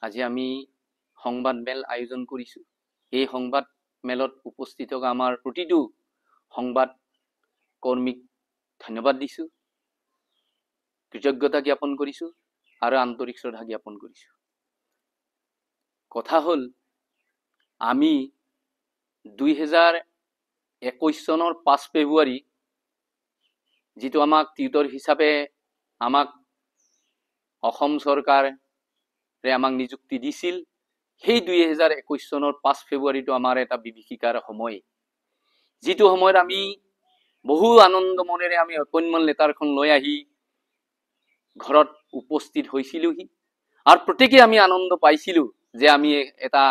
আজি আমি সংবাদ মেল আয়োজন কৰিছো। এই সংবাদ মেলত উপস্থিত থকা আমাৰ প্ৰতিটো সংবাদ কৰ্মীক ধন্যবাদ দিছো, কৃতজ্ঞতা জ্ঞাপন কৰিছো আৰু আন্তৰিক শ্ৰদ্ধা জ্ঞাপন কৰিছো। কথা হ'ল আমি 2021 চনৰ 5 ফেব্ৰুৱাৰী যিটো আমাক টিউটৰ হিচাপে আমাক অসম চৰকাৰে আমাক নিযুক্তি দিছিল, সেই 2021 চনৰ 5 ফেব্ৰুৱাৰীটো আমাৰ এটা বিভীষিকাৰ সময়, যিটো সময়ত আমি বহু আনন্দ মনেৰে আমি এপইণ্টমেণ্ট লেটাৰখন লৈ আহি ঘৰত উপস্থিত হৈছিলোহি আৰু প্ৰত্যেকে আমি আনন্দ পাইছিলো যে আমি এটা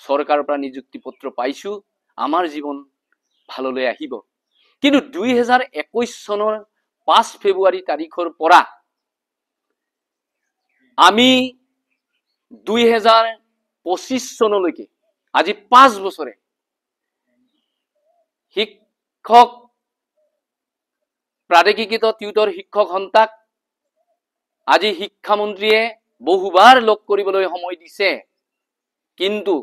চৰকাৰৰ পৰা নিযুক্তি পত্ৰ পাইছো, আমাৰ জীৱন ভাললৈ আহিব। কিন্তু 2021 চনৰ 5 ফেব্ৰুৱাৰী তাৰিখৰ পৰা আমি 2025 চনলৈকে আজি 5 বছৰে শিক্ষক প্ৰাদেশিকৃত টিউটৰ শিক্ষক সন্তাক আজি শিক্ষামন্ত্ৰীয়ে বহুবাৰ লগ কৰিবলৈ সময় দিছে, কিন্তু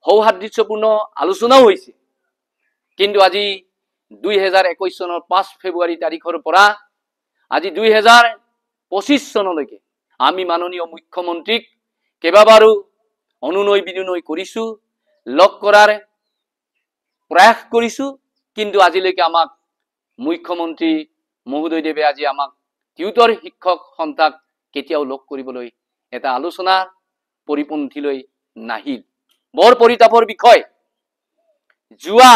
সৌহাৰ্দ্যপূৰ্ণ আলোচনাও হৈছে। কিন্তু আজি 2021 চনৰ 5 ফেব্ৰুৱাৰী তাৰিখৰ পৰা আজি 2025 চনলৈকে আমি মাননীয় মুখ্যমন্ত্ৰীক কেইবাবাৰো অনুনয় বিনয় কৰিছো, লগ কৰাৰ প্ৰয়াস কৰিছো, কিন্তু আজিলৈকে আমাক মুখ্যমন্ত্ৰী মহোদয়দেৱে আজি আমাক টিউটৰ শিক্ষক সন্তাক কেতিয়াও লগ কৰিবলৈ এটা আলোচনা পৰিপন্থীলৈ নাহিল। বৰ পৰিতাপৰ বিষয়। যোৱা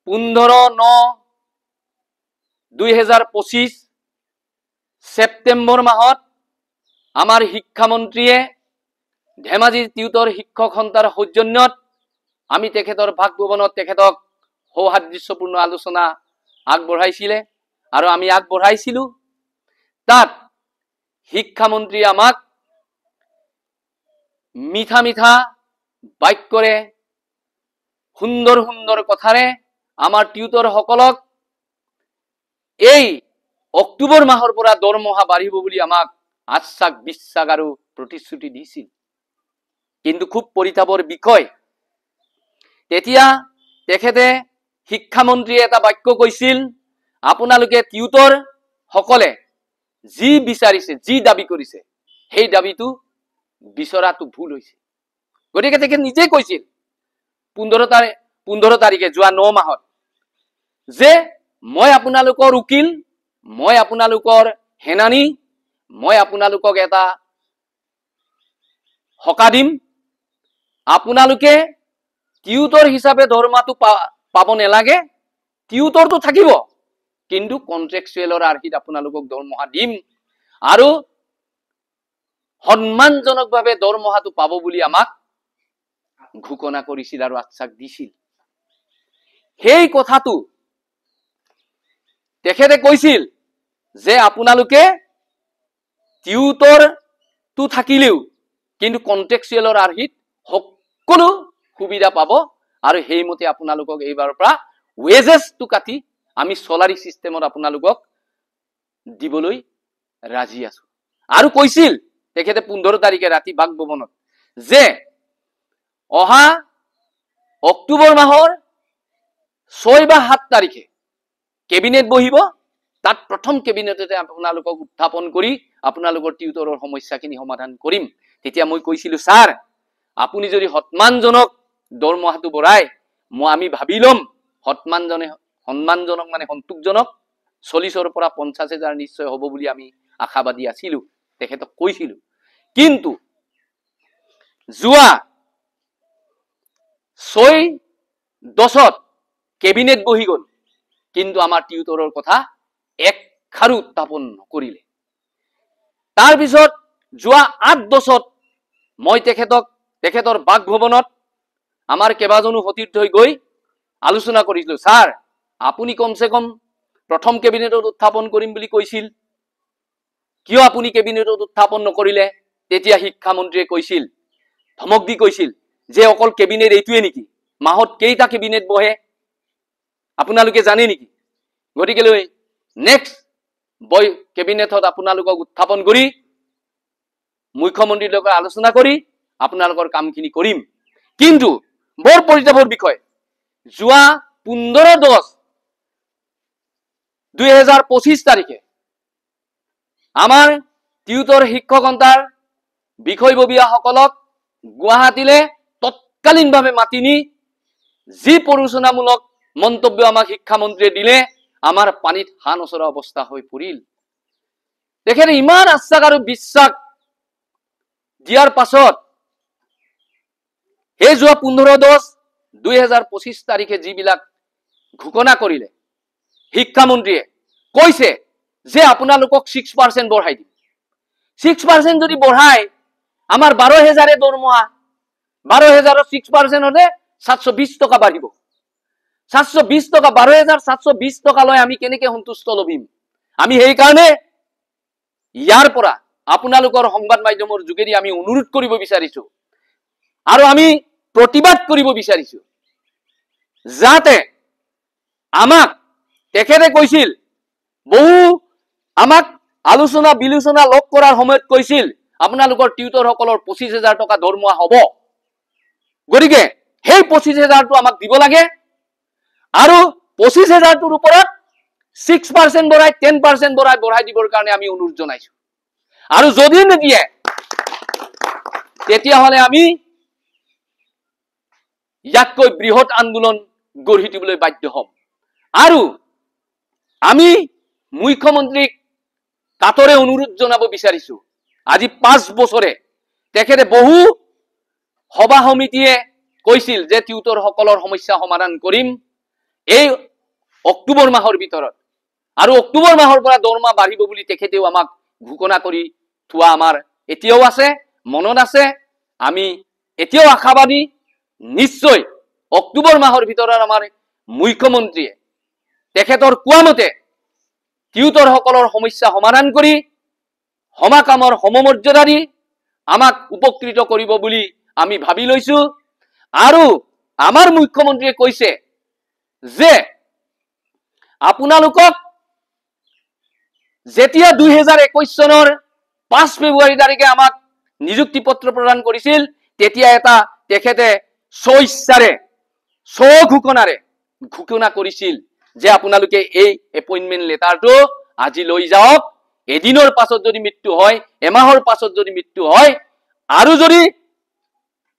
15/9/2025 ছেপ্টেম্বৰ মাহত আমাৰ শিক্ষামন্ত্ৰীয়ে ধেমাজিৰ টিউটৰ শিক্ষক সন্তাৰ সৌজন্যত আমি তেখেতৰ বাসভৱনত তেখেতক সৌহাৰ্দ্যপূৰ্ণ আলোচনা আগবঢ়াইছিলে আৰু আমি আগবঢ়াইছিলো। তাত শিক্ষামন্ত্ৰীয়ে আমাক মিঠা মিঠা বাক্যৰে সুন্দৰ সুন্দৰ কথাৰে আমাৰ টিউটৰ সকলক এই অক্টোবৰ মাহৰ পৰা দৰমহা বাঢ়িব বুলি আমাক আশ্বাস বিশ্বাস আৰু প্ৰতিশ্ৰুতি দিছিল। কিন্তু খুব পৰিতাপৰ বিষয়, তেতিয়া তেখেতে শিক্ষামন্ত্ৰীয়ে এটা বাক্য কৈছিল, আপোনালোকে টিউটৰ সকলে যি বিচাৰিছে, যি দাবী কৰিছে, সেই দাবীটো বিচৰাটো ভুল হৈছে। গতিকে তেখেতে নিজে কৈছিল 15 তাৰিখে যোৱা 9 মাহত যে মই আপোনালোকৰ উকিল, মই আপোনালোকৰ হেনানী, মই আপোনালোকক এটা হকা দিম, আপোনালোকে টিউটৰ হিচাপে দৰমহাটো পাব নালাগে, টিউটৰটো থাকিব, কিন্তু কন্ট্ৰেকচুৱেলৰ আৰ্হিত আপোনালোকক দৰমহা দিম আৰু সন্মানজনকভাৱে দৰমহাটো পাব বুলি আমাক ঘোষণা কৰিছিল আৰু আশ্বাস দিছিল। সেই কথাটো তেখেতে কৈছিল যে আপোনালোকে টিউটৰটো থাকিলেও কিন্তু কন্ট্ৰেকচুৱেলৰ আৰ্হিত সকলো সুবিধা পাব আৰু সেইমতে আপোনালোকক এইবাৰৰ পৰা ৱেজেছটো কাটি আমি চলাৰী চিষ্টেমত আপোনালোকক দিবলৈ ৰাজি আছো। আৰু কৈছিল তেখেতে 15 তাৰিখে ৰাতি বাসভৱনত যে অহা অক্টোবৰ মাহৰ 6 বা 7 তাৰিখে কেবিনেট বহিব, তাত প্ৰথম কেবিনেটতে আপোনালোকক উত্থাপন কৰি আপোনালোকৰ টিউটৰৰ সমস্যাখিনি সমাধান কৰিম। তেতিয়া মই কৈছিলো, ছাৰ আপুনি যদি সন্মানজনক দৰমহাটো বঢ়ায়, আমি ভাবি লম সন্মানজনক মানে সন্তোষজনক 40ৰ পৰা 50,000 নিশ্চয় হ'ব বুলি আমি আশাবাদী আছিলো, তেখেতক কৈছিলো। কিন্তু যোৱা 6-10ত কেবিনেট বহি গল, কিন্তু আমাৰ টিউটৰৰ কথা একখাৰো উত্থাপন নকৰিলে। তাৰ পিছত যোৱা 8-10ত মই তেখেতৰ বাসভৱনত আমাৰ কেইবাজনো সতীৰ্থ গৈ আলোচনা কৰিছিলো, ছাৰ আপুনি কমসে কম প্ৰথম কেবিনেটত উত্থাপন কৰিম বুলি কৈছিল, কিয় আপুনি কেবিনেটত উত্থাপন নকৰিলে? তেতিয়া শিক্ষামন্ত্ৰীয়ে কৈছিল, ধমক দি কৈছিল যে অকল কেবিনেট এইটোৱে নেকি, মাহত কেইটা কেবিনেট বহে আপোনালোকে জানে নেকি? গতিকে নেক্সট কেবিনেটত আপোনালোকক উত্থাপন কৰি মুখ্যমন্ত্ৰীৰ লগত আলোচনা কৰি আপোনালোকৰ কামখিনি কৰিম। কিন্তু বৰ পৰিতাপৰ বিষয়, যোৱা 15/10/2025 তাৰিখে আমাৰ টিউটৰ শিক্ষকতাৰ বিষয়ববীয়াসকলক গুৱাহাটীলৈ তৎকালীনভাৱে মাতি নি যি প্ৰৰোচনামূলক মন্তব্য আমাক শিক্ষামন্ত্ৰীয়ে দিলে, আমাৰ পানীত হাঁহ নচৰা অৱস্থা হৈ পৰিল। তেখেতে ইমান আশ্বাস আৰু বিশ্বাস দিয়াৰ পাছত এই যোৱা 15/10/2025 তাৰিখে যিবিলাক ঘোষণা কৰিলে, শিক্ষামন্ত্ৰীয়ে কৈছে যে আপোনালোকক 6% বঢ়াই দিম। 6% যদি বঢ়াই আমাৰ 12,000 দৰমহা, 12,000ৰ 6% হলে 720 টকা বাঢ়িব। 720 টকা, 12,720 টকা লৈ আমি কেনেকে সন্তুষ্ট লভিম? আমি সেই কাৰণে ইয়াৰ পৰা আপোনালোকৰ সংবাদ মাধ্যমৰ যোগেদি আমি অনুৰোধ কৰিব বিচাৰিছো আৰু আমি প্ৰতিবাদ কৰিব বিচাৰিছো, যাতে আমাক তেখেতে কৈছিল, বহু আমাক আলোচনা বিলোচনা লগ কৰাৰ সময়ত কৈছিল আপোনালোকৰ টিউটৰসকলৰ 25,000 টকা দৰমহা হ'ব। গতিকে সেই 25,000টো আমাক দিব লাগে আৰু 25,000টোৰ ওপৰত 6% বঢ়াই 10% বঢ়াই দিবৰ কাৰণে আমি অনুৰোধ জনাইছো। আৰু যদি নিদিয়ে তেতিয়াহলে আমি ইয়াতকৈ বৃহৎ আন্দোলন গঢ়ি তুলিবলৈ বাধ্য হম। আৰু আমি মুখ্যমন্ত্ৰীক কাতৰে অনুৰোধ জনাব বিচাৰিছো, আজি 5 বছৰে তেখেতে বহু সভা সমিতিয়ে কৈছিল যে টিউটৰ সকলৰ সমস্যা সমাধান কৰিম এই অক্টোবৰ মাহৰ ভিতৰত, আৰু অক্টোবৰ মাহৰ পৰা দৰমহা বাঢ়িব বুলি তেখেতেও আমাক ঘোষণা কৰি থোৱা আমাৰ এতিয়াও আছে, মনত আছে। আমি এতিয়াও আশাবাদী, নিশ্চয় অক্টোবৰ মাহৰ ভিতৰত আমাৰ মুখ্যমন্ত্ৰীয়ে তেখেতৰ কোৱা মতে টিউটৰ সকলৰ সমস্যা সমাধান কৰি সমাকামৰ সমমৰ্যাদা দি আমাক উপকৃত কৰিব বুলি আমি ভাবি লৈছো। আৰু আমাৰ মুখ্যমন্ত্ৰীয়ে কৈছে যে আপোনালোকক যেতিয়া 2021 চনৰ 5 ফেব্ৰুৱাৰী তাৰিখে আমাক নিযুক্তি পত্ৰ প্ৰদান কৰিছিল, তেতিয়া এটা তেখেতে স্বইচ্ছাৰে স্বঘোষণাৰে ঘোষণা কৰিছিল যে আপোনালোকে এই এপইন্টমেন্ট লেটাৰটো আজি লৈ যাওক, এদিনৰ পাছত যদি মৃত্যু হয়, এমাহৰ পাছত যদি মৃত্যু হয়, আৰু যদি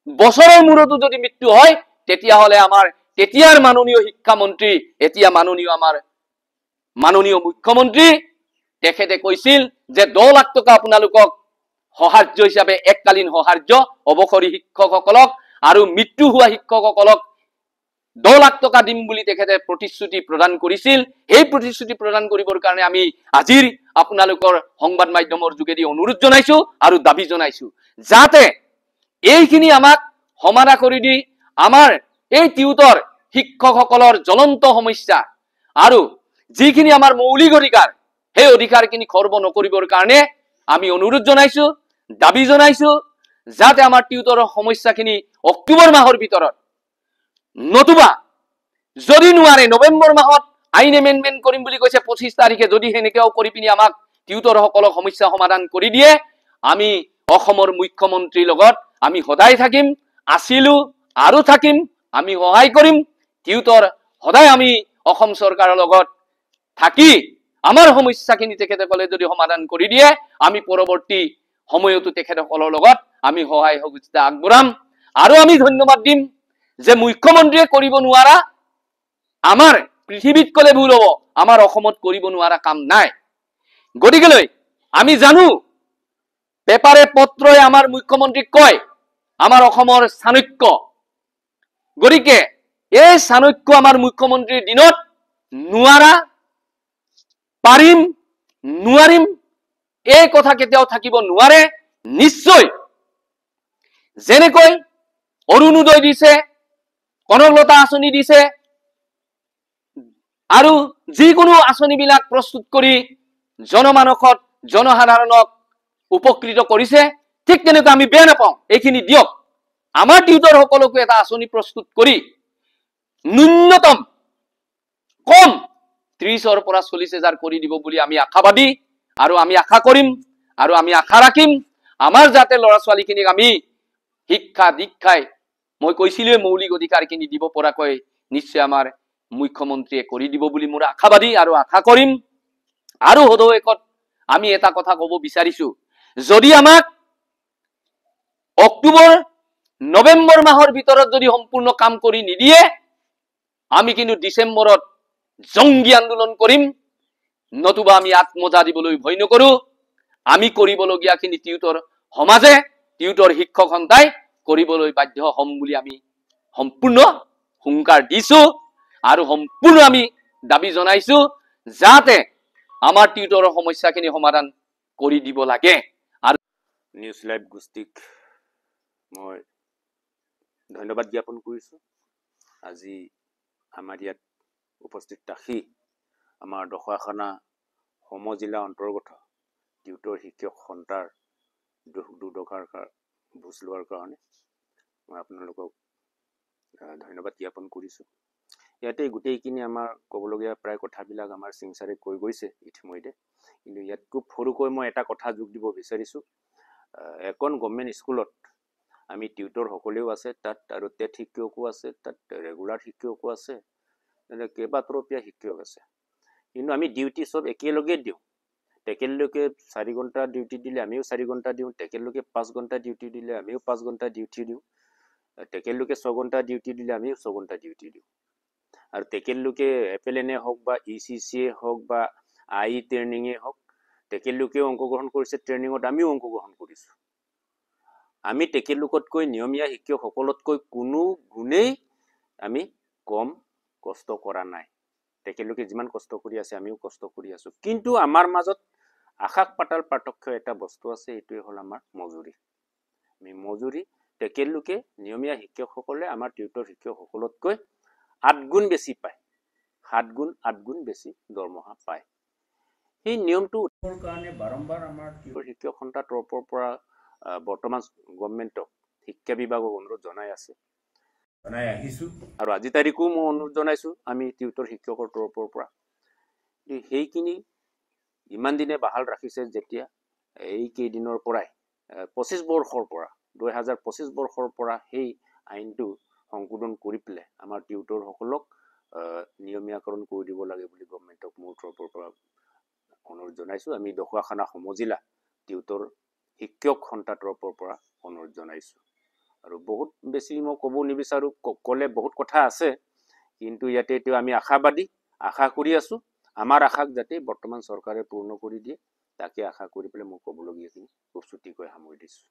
বছৰৰ মূৰতো যদি মৃত্যু হয়, তেতিয়াহলে আমাৰ তেতিয়াৰ মাননীয় শিক্ষামন্ত্ৰী, এতিয়া মাননীয় মুখ্যমন্ত্ৰী তেখেতে কৈছিল যে 10 লাখ টকা আপোনালোকক সহাৰ্য হিচাপে এককালীন সহাৰ্য অৱসৰী শিক্ষকসকলক আৰু মৃত্যু হোৱা শিক্ষকসকলক 10 লাখ টকা দিম বুলি তেখেতে প্ৰতিশ্ৰুতি প্ৰদান কৰিছিল। এই প্ৰতিশ্ৰুতি প্ৰদান কৰিবৰ কাৰণে আমি আজিৰ আপোনালোকৰ সংবাদ মাধ্যমৰ যোগেদি অনুৰোধ জনাইছো আৰু দাবী জনাইছো, যাতে এইখিনি আমাক সমাধা কৰি দি আমাৰ এই টিউটৰ শিক্ষকসকলৰ জ্বলন্ত সমস্যা আৰু যিখিনি আমাৰ মৌলিক অধিকাৰ, সেই অধিকাৰখিনি খৰ্ব নকৰিবৰ কাৰণে আমি অনুৰোধ জনাইছো, দাবী জনাইছো, যাতে আমাৰ টিউটৰৰ সমস্যাখিনি অক্টোবৰ মাহৰ ভিতৰত, নতুবা যদি নোৱাৰে নৱেম্বৰ মাহত আইন এমেন্ডমেন্ট কৰিম বুলি কৈছে 25 তাৰিখে, যদি হেনেকেও কৰি পিনি আমাক টিউটৰ সকলক সমস্যা সমাধান কৰি দিয়ে, আমি অসমৰ মুখ্যমন্ত্ৰীৰ লগত আমি সদায় থাকিম, আছিলো আৰু থাকিম, আমি সহায় কৰিম। টিউটৰ সদায় আমি অসম চৰকাৰৰ লগত থাকি আমাৰ সমস্যাখিনি তেখেতসকলে যদি সমাধান কৰি দিয়ে, আমি পৰৱৰ্তী সময়তো তেখেতসকলৰ লগত আমি সহায় সহযোগিতা আগবঢ়াম। আৰু আমি ধন্যবাদ দিম যে মুখ্যমন্ত্ৰীয়ে কৰিব নোৱাৰা, আমাৰ পৃথিৱীত কলে ভুল হ'ব, আমাৰ অসমত কৰিব নোৱাৰা কাম নাই। গতিকেলৈ আমি জানো পেপাৰে পত্ৰই আমাৰ মুখ্যমন্ত্ৰীক কয় আমাৰ অসমৰ চাণক্য। গতিকে এই চাণক্য আমাৰ মুখ্যমন্ত্ৰীৰ দিনত নোৱাৰা, পাৰিম, নোৱাৰিম এই কথা কেতিয়াও থাকিব নোৱাৰে। নিশ্চয় যেনেকৈ অৰুণোদয় দিছে, কনকলতা আঁচনি দিছে আৰু যিকোনো আঁচনিবিলাক প্ৰস্তুত কৰি জনমানসত জনসাধাৰণক উপকৃত কৰিছে, ঠিক তেনেকৈ আমি বেয়া নাপাওঁ, এইখিনি দিয়ক। আমাৰ টিউটৰ সকলকো এটা আঁচনি প্ৰস্তুত কৰি ন্যূনতম কম 30,000 পৰা 40,000 কৰি দিব বুলি আমি আশাবাদী, আৰু আমি আশা কৰিম আৰু আমি আশা ৰাখিম। আমাৰ যাতে ল'ৰা ছোৱালীখিনিক আমি শিক্ষা দীক্ষাই মই কৈছিলোৱে মৌলিক অধিকাৰখিনি দিব পৰাকৈ নিশ্চয় আমাৰ মুখ্যমন্ত্ৰীয়ে কৰি দিব বুলি মোৰ আশাবাদী আৰু আশা কৰিম। আৰু সদৌ একত আমি এটা কথা ক'ব বিচাৰিছো, যদি আমাক অক্টোবৰ নৱেম্বৰ মাহৰ ভিতৰত যদি সম্পূৰ্ণ কাম কৰি নিদিয়ে, আমি কিন্তু ডিচেম্বৰত জংগী আন্দোলন কৰিম, নতুবা আমি আত্মজা দিবলৈ ভয় নকৰো। আমি কৰিবলগীয়াখিনি টিউটৰ সমাজে, টিউটৰ শিক্ষক সন্থাই কৰিবলৈ বাধ্য হম বুলি আমি সম্পূৰ্ণ হুংকাৰ দিছো আৰু সম্পূৰ্ণ আমি দাবী জনাইছো যাতে আমাৰ টিউটৰৰ সমস্যাখিনি সমাধান কৰি দিব লাগে। আৰু নিউজ লাইভ গোষ্ঠীক মই ধন্যবাদ জ্ঞাপন কৰিছোঁ। আজি আমাৰ ইয়াত উপস্থিত ৰাখি আমাৰ ঢকুৱাখানা সমজিলা অন্তৰ্গত টিউটৰ শিক্ষক সন্থাৰ দুখ দুৰ্দশাৰ বুজ লোৱাৰ কাৰণে মই আপোনালোকক ধন্যবাদ জ্ঞাপন কৰিছোঁ। ইয়াতে গোটেইখিনি আমাৰ ক'বলগীয়া প্ৰায় কথাবিলাক আমাৰ সিংচাৰে কৈ গৈছে ইতিমধ্যে, কিন্তু ইয়াত খুব সৰুকৈ মই এটা কথা যোগ দিব বিচাৰিছোঁ। এখন গভৰ্ণমেণ্ট স্কুলত আমি টিউটৰ সকলেও আছে তাত, আৰু টেট শিক্ষকো আছে তাত, ৰেগুলাৰ শিক্ষকো আছে, কেইবাতৰপীয়া শিক্ষক আছে, কিন্তু আমি ডিউটি চব একেলগে দিওঁ। তেখেতলোকে 4 ঘণ্টা ডিউটি দিলে আমিও 4 ঘণ্টা দিওঁ, তেখেতলোকে 5 ঘণ্টা ডিউটি দিলে আমিও 5 ঘণ্টা ডিউটি দিওঁ, তেখেতলোকে 6 ঘণ্টা ডিউটি দিলে আমিও 6 ঘণ্টা ডিউটি দিওঁ। আৰু তেখেতলোকে FLNA হওক বা ECCA হওক বা AI ট্ৰেইনিঙে হওক, তেখেতলোকেও অংশগ্ৰহণ কৰিছে ট্ৰেইনিঙত, আমিও অংশগ্ৰহণ কৰিছোঁ। আমি তেখেতলোকতকৈ নিয়মীয়া শিক্ষকসকলতকৈ কোনো গুণেই আমি কম কষ্ট কৰা নাই। তেখেতলোকে যিমান কষ্ট কৰি আছে আমিও কষ্ট কৰি আছোঁ, কিন্তু আমাৰ মাজত আকাশ পাতাল পাৰ্থক্য এটা বস্তু আছে, এইটোৱে হ'ল আমাৰ মজুৰি। আমি মজুৰি, তেখেতলোকে নিয়মীয়া শিক্ষকসকলে আমাৰ টিউটৰ শিক্ষকসকলতকৈ 8 গুণ বেছি পায়, 7 গুণ 8 গুণ বেছি দৰমহা পায়। সেই নিয়মটো উঠাবৰ কাৰণে বাৰম্বাৰ আমাৰ টিউটৰ শিক্ষক সন্থাৰ তৰফৰ পৰা বৰ্তমান গভৰ্ণমেণ্টক শিক্ষা বিভাগক অনুৰোধ জনাই আহিছোঁ, আৰু আজি তাৰিখো মই অনুৰোধ জনাইছোঁ আমি টিউটৰ শিক্ষকৰ তৰফৰ পৰা। সেইখিনি ইমান দিনে বাহাল ৰাখিছে যেতিয়া, এই কেইদিনৰ পৰাই 25 বৰ্ষৰ পৰা 2025 বৰ্ষৰ পৰা সেই আইনটো সংশোধন কৰি পেলাই আমাৰ টিউটৰসকলক নিয়মীয়াকৰণ কৰি দিব লাগে বুলি গভৰ্ণমেণ্টক মোৰ তৰফৰ পৰা অনুৰোধ জনাইছোঁ। আমি ঢকুৱাখানা সমজিলা টিউটৰ শিক্ষক সন্থাৰ তৰফৰ পৰা অনুৰোধ জনাইছোঁ। আৰু বহুত বেছি মই ক'ব নিবিচাৰোঁ, ক'লে বহুত কথা আছে, কিন্তু ইয়াতে এতিয়া আমি আশাবাদী, আশা কৰি আছোঁ। আমাৰ আশাক যাতে বৰ্তমান চৰকাৰে পূৰ্ণ কৰি দিয়ে তাকে আশা কৰি পেলাই মই ক'বলগীয়াখিনি খুব চুটিকৈ সামৰি দিছোঁ।